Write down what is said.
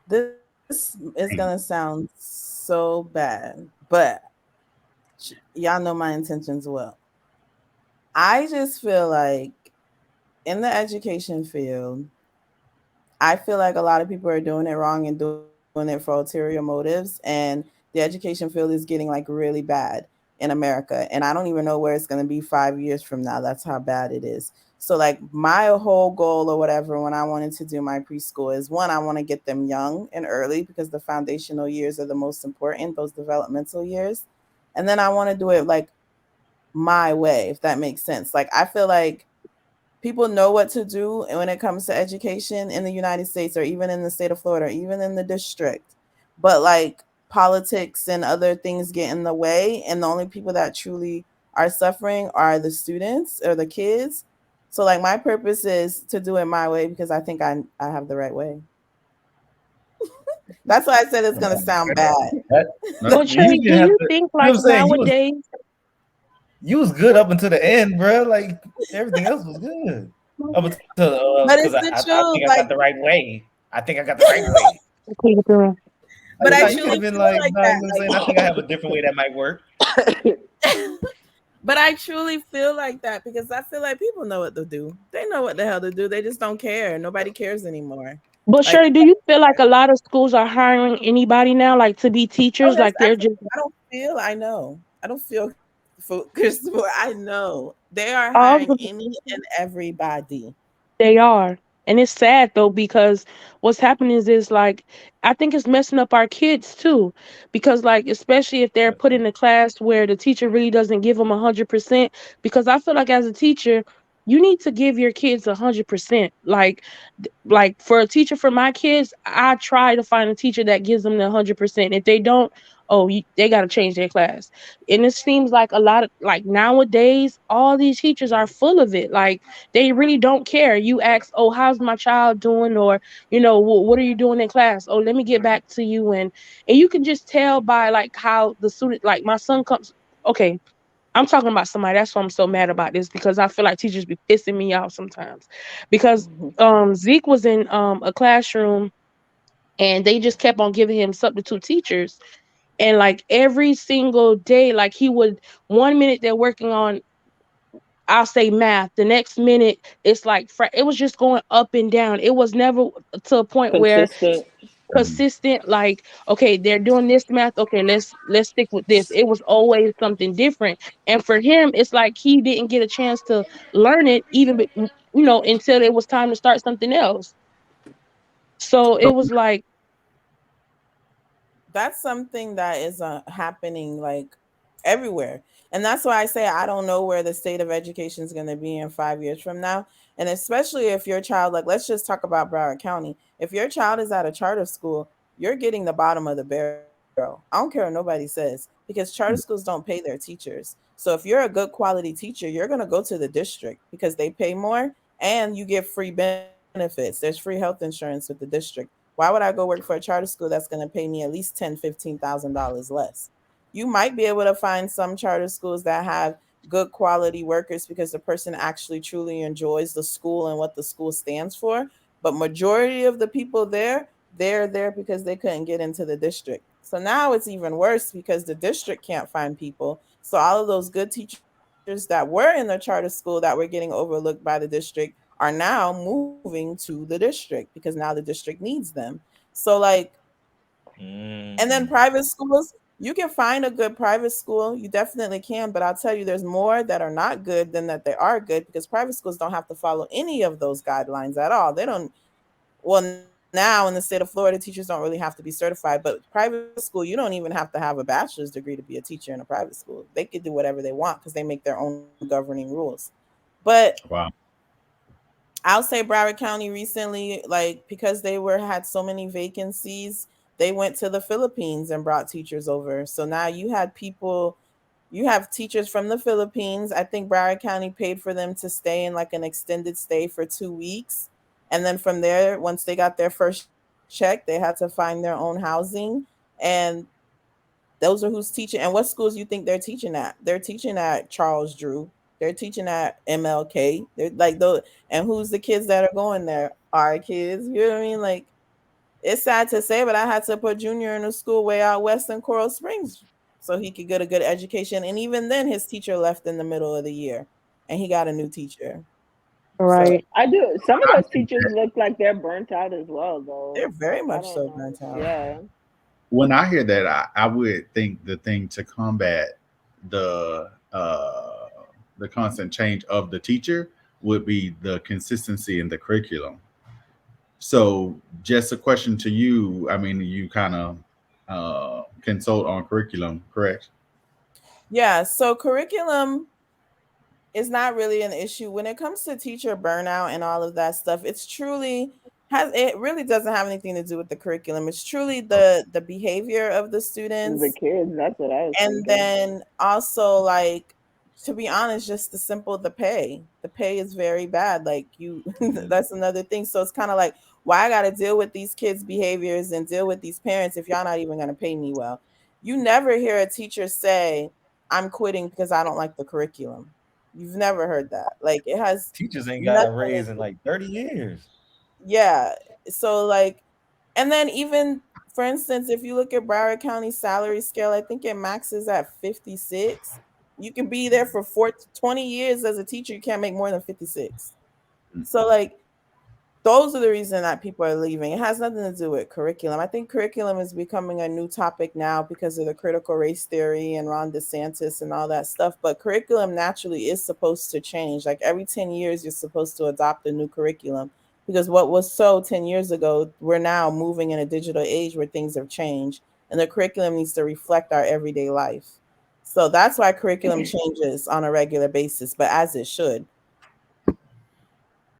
This is gonna sound so bad, but y'all know my intentions well. I just feel like in the education field, I feel like a lot of people are doing it wrong and doing it for ulterior motives. And the education field is getting like really bad in America. And I don't even know where it's going to be 5 years from now. That's how bad it is. So, like, my whole goal or whatever when I wanted to do my preschool is one, I want to get them young and early because the foundational years are the most important, those developmental years. And then I want to do it like my way, if that makes sense. Like, I feel like people know what to do when it comes to education in the United States or even in the state of Florida or even in the district. But like politics and other things get in the way, and the only people that truly are suffering are the students or the kids. So like my purpose is to do it my way because I think I have the right way. That's why I said it's gonna sound bad. That, no, But you Trey, didn't do have you to. think You know like what I'm saying? nowadays? You was good up until the end, bro. Like everything else was good up until because But it's the I think I truth. got the Like right way. I think I got the right way. Okay, girl. Like but no, I you could truly have been feel like, like nah, you know what I'm saying? I think I have a different way that might work. that. But I truly feel like that because I feel like people know what to do. They know what the hell to do. They just don't care. Nobody cares anymore. But Like Shirley, do you feel like a lot of schools are hiring anybody now, like to be oh, teachers? that's Like they're actually just I don't feel I know. I don't feel for Christopher. I know they are all hiring the any and everybody. They are. And it's sad though because what's happening is like I think it's messing up our kids too. Because like especially if they're put in a class where the teacher really doesn't give them 100%. Because I feel like as a teacher, you need to give your kids 100%. Like for a teacher for my kids, I try to find a teacher that gives them the 100%. If they don't, they got to change their class. And it seems like a lot of like nowadays, all these teachers are full of it. Like they really don't care. You ask, "Oh, how's my child doing?" Or, what are you doing in class? "Oh, let me get back to you." And you can just tell by like how the student, like my son comes. Okay, I'm talking about somebody. That's why I'm so mad about this because I feel like teachers be pissing me off sometimes. Because Zeke was in a classroom and they just kept on giving him substitute teachers. And like every single day, like he would 1 minute they're working on, I'll say math. The next minute, it's like it was just going up and down. It was never to a point where Consistent. consistent. Like, okay, they're doing this math. Okay, let's stick with this. It was always something different. And for him, it's like he didn't get a chance to learn it, even until it was time to start something else. So it was like, That's something that is happening like everywhere. And that's why I say I don't know where the state of education is going to be in 5 years from now. And especially if your child, like, let's just talk about Broward County. If your child is at a charter school, you're getting the bottom of the barrel. I don't care what nobody says because charter schools don't pay their teachers. So if you're a good quality teacher, you're going to go to the district because they pay more and you get free benefits. There's free health insurance with the district. Why would I go work for a charter school that's going to pay me at least $10,000, $15,000 less? You might be able to find some charter schools that have good quality workers because the person actually truly enjoys the school and what the school stands for. But majority of the people there, they're there because they couldn't get into the district. So now it's even worse because the district can't find people. So all of those good teachers that were in the charter school that were getting overlooked by the district are now moving to the district because now the district needs them. So like and then Mm. private schools, you can find a good private school. You definitely can, but I'll tell you, there's more that are not good than that they are good because private schools don't have to follow any of those guidelines at all. They don't. Well, now in the state of Florida, teachers don't really have to be certified, but private school, you don't even have to have a bachelor's degree to be a teacher in a private school. They could do whatever they want because they make their own governing rules. But Wow. I'll say Broward County recently, like because they were had so many vacancies, they went to the Philippines and brought teachers over. So now you have teachers from the Philippines. I think Broward County paid for them to stay in like an extended stay for 2 weeks. And then from there, once they got their first check, they had to find their own housing. And those are who's teaching. And what schools you think they're teaching at? They're teaching at Charles Drew. They're teaching at MLK. They're like those. And who's the kids that are going there? Our kids. You know what I mean? Like it's sad to say, but I had to put Junior in a school way out west in Coral Springs so he could get a good education. And even then, his teacher left in the middle of the year, and he got a new teacher. So Right. I do. Some of I those think teachers look like they're burnt out as well, though. they're very I much don't so know. burnt out. Yeah. When I hear that, I would think the thing to combat the the constant change of the teacher would be the consistency in the curriculum. So, just a question to you. I mean, you kind of consult on curriculum, correct? Yeah. So curriculum is not really an issue when it comes to teacher burnout and all of that stuff. It's truly it really doesn't have anything to do with the curriculum. It's truly the behavior of the The students, kids, that's what I was and thinking. then also, like, to be honest, just the pay. The pay is very bad. Like, you that's another thing. So it's kind of like, why I got to deal with these kids' behaviors and deal with these parents if y'all not even going to pay me well. You never hear a teacher say, I'm quitting because I don't like the curriculum. You've never heard that. Like, it has Teachers ain't got nothing a to raise in do. like 30 years. Yeah. So, like, and then even, for instance, if you look at Broward County salary scale, I think it maxes at 56. You can be there for 20 years as a teacher. You can't make more than 56. So, like, those are the reason that people are leaving. It has nothing to do with curriculum. I think curriculum is becoming a new topic now because of the critical race theory and Ron DeSantis and all that stuff. But curriculum naturally is supposed to change. Like, every 10 years, you're supposed to adopt a new curriculum, because what was so 10 years ago, we're now moving in a digital age where things have changed, and the curriculum needs to reflect our everyday life. So that's why curriculum changes on a regular basis, but as it should.